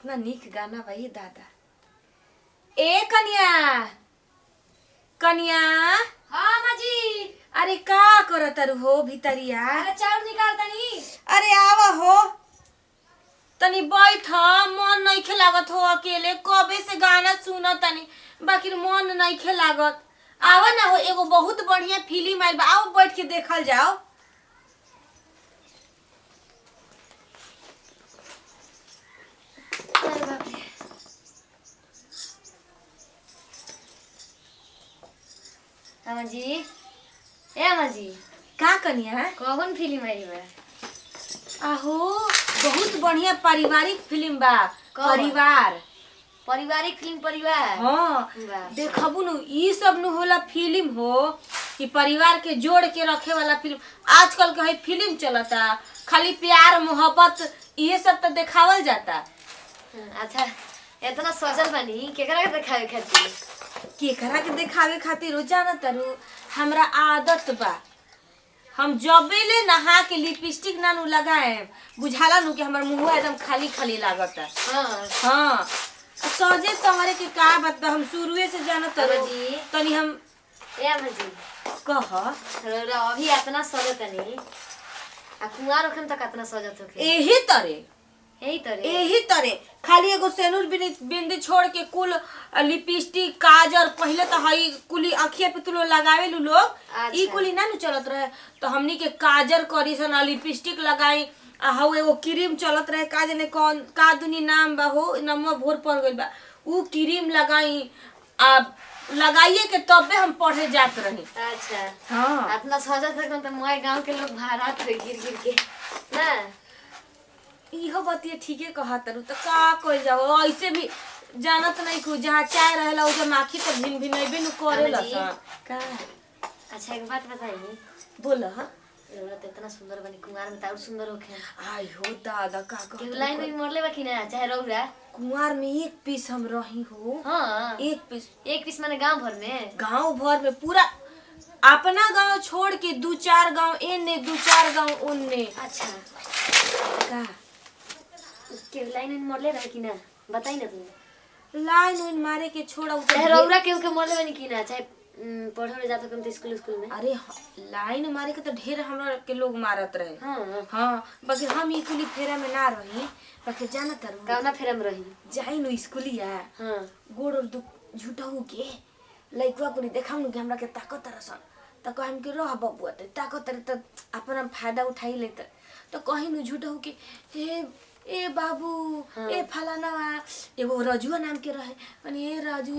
कितना नीक गाना भाई दादा। ए कन्या, कन्या। हाँ माँ जी। अरे का करत हो भीतरिया? अरे चाउर निकाल तनी। अरे आवा हो तनी बैठ, मन नहीं लागत हो अकेले, कबे से गाना सुन तनी बाकी मन नहीं लागत। आवा ना हो, एगो बहुत बढ़िया फिल्म आइल बा, आओ बैठ के देखल जाओ। अरे बाप रे। हाँ माँ जी। ए माँ जी, का कन्या? कौन फिल्म आई बा? आहो बहुत बढ़िया पारिवारिक फिल्म बा। कौन? परिवार। पारिवारिक फिल्म परिवार। हाँ वाह। देखबू नु ई सब नु होला फिल्म हो कि परिवार के जोड़ के रखे वाला फिल्म। आजकल के है फिल्म चलता खाली प्यार मोहब्बत ये सब तो देखावल जाता। अच्छा, इतना सजल बनी केकरा के दिखावे खातिर? केकरा के देखावे खातिर जाना तारू, हमरा आदत बा हम जबेले नहा के लिपस्टिक ना नु लगाए बुझाला नु कि हमर मुंह एकदम खाली खाली लागता। हाँ हाँ सजे सवरे के का बात बा, हम शुरुए से जानत तारू जी। तनी हम ए माँ जी, कह अभी इतना सजत तनी आ कुंवार होखम त कितना सजत होखे। एही तरे यही तरे खाली एगो सेनुर बिंदी छोड़ के कुल लिपस्टिक काजर पहले तो हई कुली अखिया पे तुलो लगावे लू लोग। अच्छा। ई कुली ना नु चलत रहे तो हमनी के काजर करी सन, लिपस्टिक लगाई आ हऊ एगो क्रीम चलत रहे का जाने कौन का दुनी नाम बा हो, नमवा भोर पड़ गइल बा, ऊ क्रीम लगाई आ लगाइए के तबे हम पढ़े जात रही। अच्छा हाँ इतना सजत है तो मोए गांव के लोग भारत रहे गिर गिर के ना। इहो बतिया ठीके कहत रू, तो का कइल जाओ ऐसे भी जानत नहीं को जहाँ चाय रहेला उजे माखी तो भिन भिन नहीं बिनु करेला जी। सा का। अच्छा एक बात बताइए, बोल रउरा तो इतना सुंदर बनी, कुंवार में तो और सुंदर होखे। आई हो दादा का केहू लाइन में मरले बा कि ना, चाहे रउरा? कुंवार में एक पीस हम रही हो। हाँ एक पीस एक पीस माने गांव भर में? गांव भर में पूरा अपना गांव छोड़ के 2-4 गांव एने 2-4 गांव ओने। अच्छा का केहू लाइन में मरले रहे कि ना, बताई ना तुम। लाइन उइन मारे के छोड़ा चाहे रउरा केहू के मरले बनी कि ना, चाहे पढ़े ले जात हो स्कूल में? अरे लाइन मारे के तो ढेर हमरा के लोग मारत रहे। हाँ हाँ बाकी हम ई कुली फेरा में ना रही, बाकी जानत रू कौना फेरा में रही? जाई नु स्कूलिया हाँ गोड़ और झूठा हो के लइकवा कुली देखाम नु कि हमरा के ताकत रसन त कहम के रह बबुआ त ताकत रे त अपन फायदा उठाई लेत तो कहीं नु झूठा हो के हे ए बाबू ए फलानावा एगो रजुआ नाम के रहे अनि ए राजू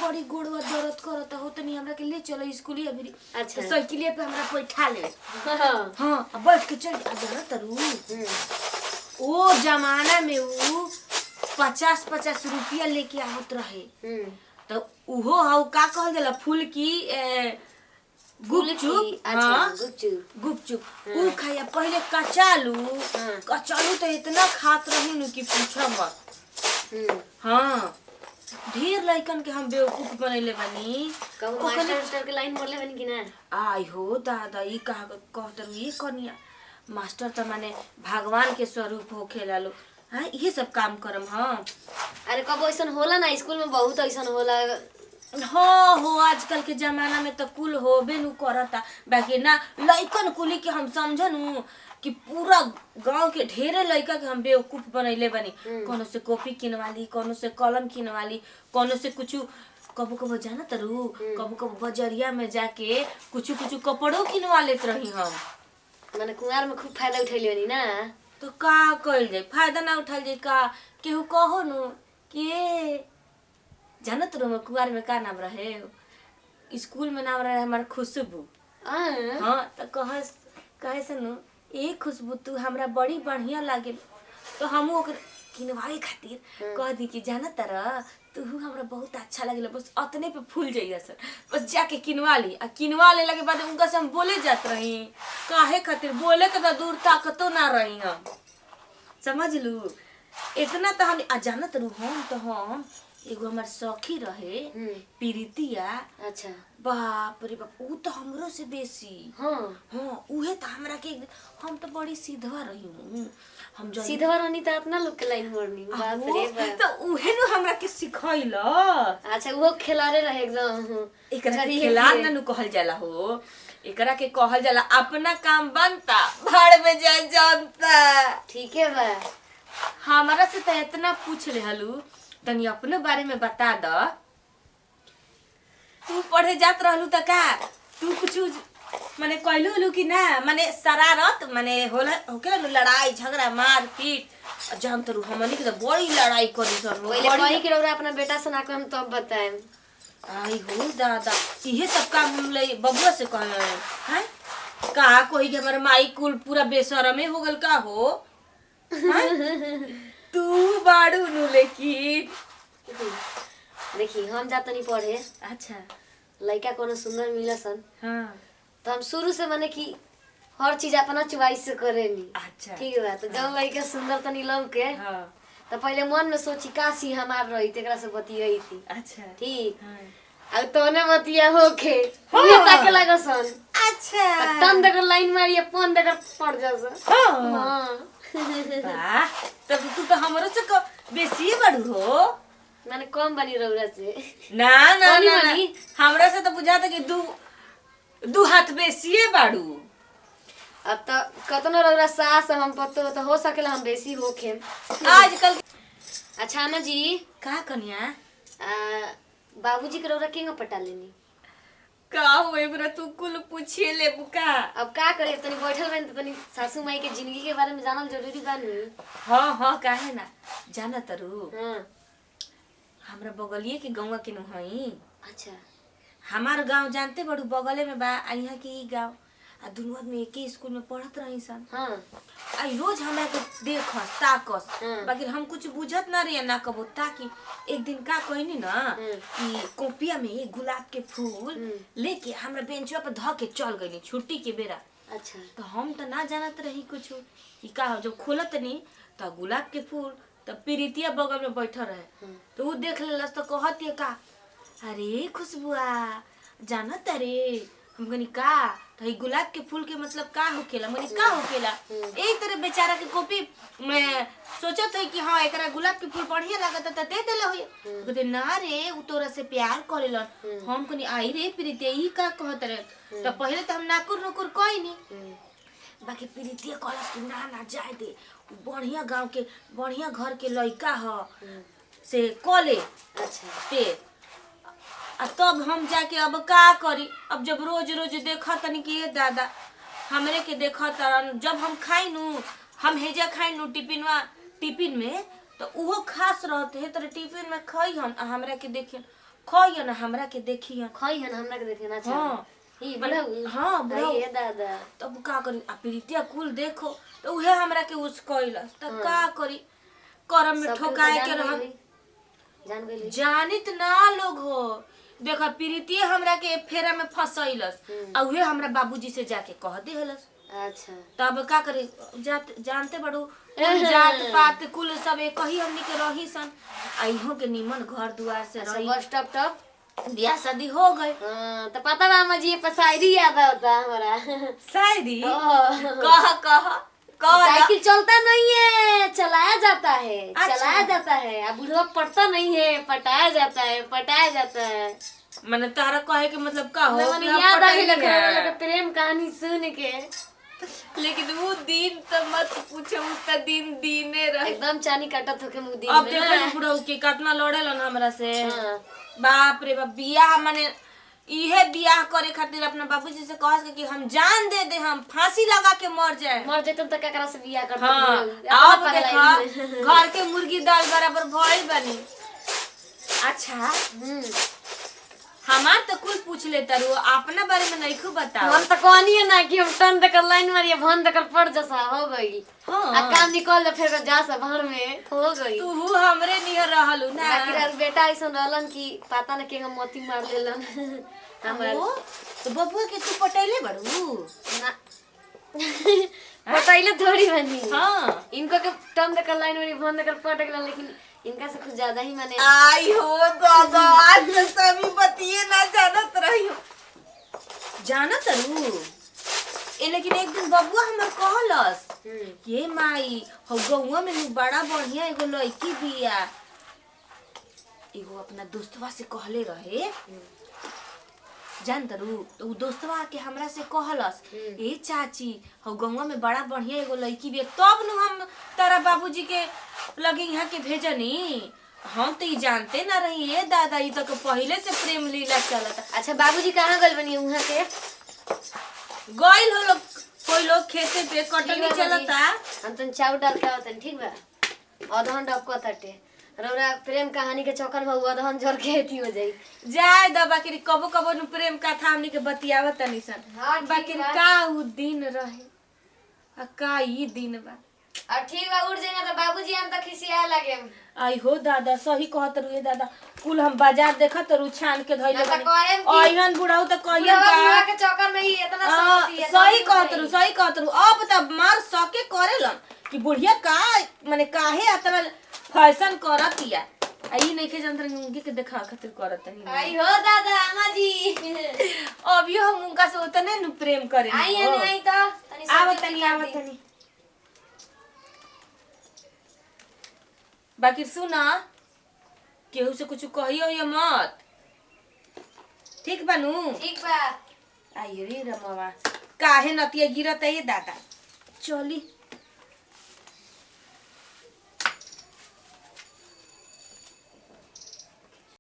बड़ी गोड़वा दर्द करत हो तनी हमरा के ले चलो स्कूलिया भी। अच्छा। तो साइकिलिया पे हमरा बैठा ले। हाँ हां अब बैठ के चल आ जाना तरू। ओ जमाना में ऊ 50-50 रुपया लेके आवत रहे तो उहो हाउ का कहल जाला फूल की गुपचुप। हाँ गुपचुप ऊ खाया पहले कचालू तो इतना खात रही नु कि पूछो मत। हाँ ढेर लइकन के हम बेवकूफ बनैले बानी। कहू मास्टर के लाइन मरले बनी कि ना? आई हो दादा ई कहत रही कनिया मास्टर त माने भगवान के स्वरूप होखेला लो। हाँ ये सब काम करम। हाँ अरे कब ऐसा होला ना, स्कूल में बहुत ऐसा होला। हो आजकल के जमाना में तो कुल होबे नु करता बाकी ना लइकन कुली के हम समझनु कि पूरा गांव के ढेरे लइका के हम बेवकूफ बनैले बनी। कोनो से कॉपी किनवाली, कोनो से कलम किनवाली, कोनो से कुछ कबो कबो जाना तरू कबो कबो बजरिया में जाके कुछ कपड़ों किनवा लेत रही हम। माने कुंवार में खूब फायदा उठैले बनी ना। तो का कइल जाए, फायदा ना उठाल जाए का केहू कहो नु कि जानत रहो कुंवार में का नाम रहे, स्कूल में नाम रहे हमार खुशबू। हाँ तो कहे सुनु ए खुशबू तू हमरा बड़ी बढ़िया लागे तो हम ओकर किनवाए खातिर कह दी कि जानत रह तू हमरा बहुत अच्छा लगेला, बस अतने पे फूल जाइए सर, बस जाके किनवा ली। आ किनवा लेला के बाद उनका से हम बोले जात रही काहे खातिर बोले के तो दूर ताकतो ना रही हम, समझ लू। इतना तो हम जानत रहू हम तो हम एगो हमार सखी रहे हम्म। प्रीतिया। अच्छा। बाप रे बाप, ऊ तो हमरो से बेसी। हाँ हाँ उहे तो हमरा के हम तो बड़ी सीधवा रही हूँ। हम जब सीधवा रहनी तो अपना लोग के लाइन मोड़नी। बाप रे बाप। तो उहे नु हमरा के सिखैला। अच्छा वो खिलारे रहे एकदम। एकरा के खिलाड़ ना नु कहल जाला हो, एकरा के कहल जाला अपना काम बनता भाड़ में जाए जानता। ठीक है बा। हमारा से तो इतना पूछ रहलू, तनी अपने बारे में बता द। तू पढ़े जात रहलू त का तू कुछ माने कहलू कि ना, माने शरारत माने होला होकेला नु लड़ाई झगड़ा मार पीट जान तरू हमनी के तो बड़ी लड़ाई करी सन। पहले कही के रौरा अपना बेटा से ना को हम तब बताएम। आई हो दादा, इहे सब काम हम ले बबुआ से कहले हैं। का कोई के हमर माई कुल पूरा बेशरमे हो गल का हो। तू बाड़ू नु लेकिन देखी हम जातनी पढ़े। अच्छा लड़का कोनो सुंदर मिलसन हाँ तो हम शुरू से माने कि हर चीज अपना चॉइस से करेनी। अच्छा ठीक बा। तो जब लड़का सुंदर तनी लग के हाँ तो पहले मन में सोची काशी हमार रही तेकरा से बतियाई थी। अच्छा ठीक। हाँ। अब तोने बतिया होके ये ताके लागसन। अच्छा टन देकर लाइन मारिए फोन देकर पड़ जास। हाँ हां वाह, तब तू तो हमरो से बेसी बड़ू हो। माने कम बनी रौरा से। ना ना कौनी ना, बनी? हमरा से तो बुझाता कि दू हाथ बेसिए बाड़ू। अब तो कतनो रौरा सास हम पतो तो हो सकेला हम बेसी होखे आजकल। अच्छा अम्मा जी का कन्या बाबूजी के रौरा केंगा पटा लेनी। का होए बरा तू कुल पूछे ले बुका। अब का करे तनी बैठल बन तो तनी सासू माई के जिंदगी के बारे में जानल जरूरी बा नु। हाँ हाँ काहे ना जाना तरू। हां हमरा बगलिए के गौवा के नु हई। अच्छा। हमार गांव जानते बड़ू बगले में बा। यहाँ के ई गांव आ दुनू आदमी एक ही स्कूल में पढ़त रही सन। हां आई रोज हमरा के देखस ताकस, हाँ। बाकी हम कुछ बुझत ना रही ना कबो। ताकि एक दिन का कहनी ना कि कॉपिया में एक गुलाब के फूल लेके हमरा बेंचवा पे ध के चल गईली छुट्टी के बेरा। अच्छा। तो हम तो ना जानत रही कुछ कि का हो। जब खोलत नी तो गुलाब के फूल तो प्रीतिया बगल में बैठल रहे। तो वो देख लेलस तो कहती का, अरे खुशबुआ जानत रे। हम कहनी का तो गुलाब के फूल के मतलब का होकेला। मने का होकेला एक तरह बेचारा के कॉपी में सोचत है कि हाँ एकरा गुलाब के फूल बढ़िया लागत त दे देले होय। कहते ना रे उ तोरा से प्यार करेलन। हम कहनी आई रे प्रीतिया ई का कहत रे। तो पहले तो हम नाकुर नुकुर कहनी, बाकी प्रीतिया कहलस कि ना ना जाए दे, बढ़िया गांव के बढ़िया घर के लड़का ह से कले। अच्छा। पे आ तब हम जाके अब का करी। अब जब रोज रोज देखा तनी कि ये दादा हमरे के देखा तरन। जब हम खाई नु हम हेजा खाई नु टिफिन में तो उहो खास रहते है। तर टिफिन में खाई हन हमरा के देखियन, खाई हन हमरा के देखियन, खाई हन हमरा के देखना अच्छा। हाँ ई बड़ऊ। हाँ बड़ऊ। ये दादा तब का करी। आ प्रीतिया कुल देखो तो उहे हमरा के उस कइलस। त का करी, करम में ठोकाए के रहम। जान गइली। जानित ना लोग हो। देखा प्रीतिया हमरा के फेरा में फसैलस आ उहे हमरा बाबूजी से जाके कह देहलस। अच्छा। तब का करे जानते बड़ू जात पात कुल सब एक ही हमनी के रही सन। आइहो के निमन घर दुआर से रही। बस टप टप ब्याह शादी हो गई। हां तो पता बा अम्मा जी ये शायरी याद आता हमारा। शायरी कह साइकिल चलता नहीं है चलाया जाता है। अच्छा। चलाया जाता है। अब बुढ़वा पढ़ता नहीं है पटाया जाता है पटाया जाता है। मैंने तारा कहे के मतलब का हो कि हम याद आ पटाई गया है। प्रेम कहानी सुन के। लेकिन वो दिन तो मत पूछो, उसका दिन दीने रहे। एकदम चानी काटत होके मुदी अब में देखो बुढ़ऊ के कितना लड़ेलन हमरा से। हाँ। बाप रे बाप, बियाह माने इहे बियाह करे खातिर अपना बाबूजी से कहस कि हम जान दे दे, हम फांसी लगा के मर जाए। मर जेतन त केकरा से बियाह करत। हाँ अब देखा घर के मुर्गी दाल बराबर भइल बनी। अच्छा हमार तो कुल पूछ लेता रू, अपना बारे में नहीं खूब बताओ। हम तो कहनी है ना कि हम टन देकर लाइन मारिए भन देकर पड़ जसा हो गई। हाँ। आ काम निकल जा फिर जा सब भर में हो गई। तू हमरे नियर रहलू ना। बाकी बेटा ऐसा रहलन कि पता न केगा मोती मार लेलन। तो बबुआ के तू पटैले बड़ू ना पटाइले थोड़ी बनी। हाँ इनको के टर्म देकर लाइन वाली बंद कर पटक ला, लेकिन इनका से कुछ ज्यादा ही माने। आई हो दादा, आज से सभी बतिए ना जानत रही हो। जानत रू ए, लेकिन एक दिन बबुआ हमर कहलस ये माई हो गौवा में नु बड़ा बढ़िया एगो लड़की बिया। एगो अपना दोस्तवा से कहले रहे, जान तरू तो उ दोस्तवा के हमरा से कहलस ए चाची हो गौवा में बड़ा बढ़िया एगो लड़की बिया, तब नु हम तारा बाबूजी के लगे यहाँ के भेजनी। हम तो ई जानते ना रही है दादा, ई तो पहले से प्रेम लीला चलता। अच्छा बाबूजी कहाँ गल बनी वहाँ के? गइल हो लोग, कोई लोग खेते पे कटनी चलता। हम तन चाउ डाल के आवतन, ठीक बा? अधहन डबको तटे रौरा प्रेम कहानी के चक्कर में अधहन जोर के एथी हो जाई। जाए द बाकी कबो कबो नु प्रेम कथा हमनी के बतियावत तनी सन। हाँ, ठीक बाकी बा। का उ दिन रहे आ का ई दिन बा। और ठीक बा, उड़ जाइना तो बाबूजी हम त खिसिया लागे। आई हो दादा, सही कहत रू दादा, कुल हम बाजार देखत रू छान के धइले ना त कहेम कि ओहन बुढ़ाऊ त कहियन बुढ़वा का के चक्कर में ही इतना समझती है। सही कहत रू, सही कहत रू। अब त मार सके करेलन कि बुढ़िया का माने काहे इतना फैशन करतिया। आई नहीं के जंतर उनके के देखा खातिर करत नहीं। आई हो दादा अम्मा जी, अभी हम उनका से उतने नु प्रेम करे। आई है नहीं तो तनी आवत तनी, आवत तनी। बाकी सुना केहू से कुछ कहियो ये मत, ठीक बानू? ठीक बा। आई रे रमवा काहे नतिया गिरत है ये दादा। चली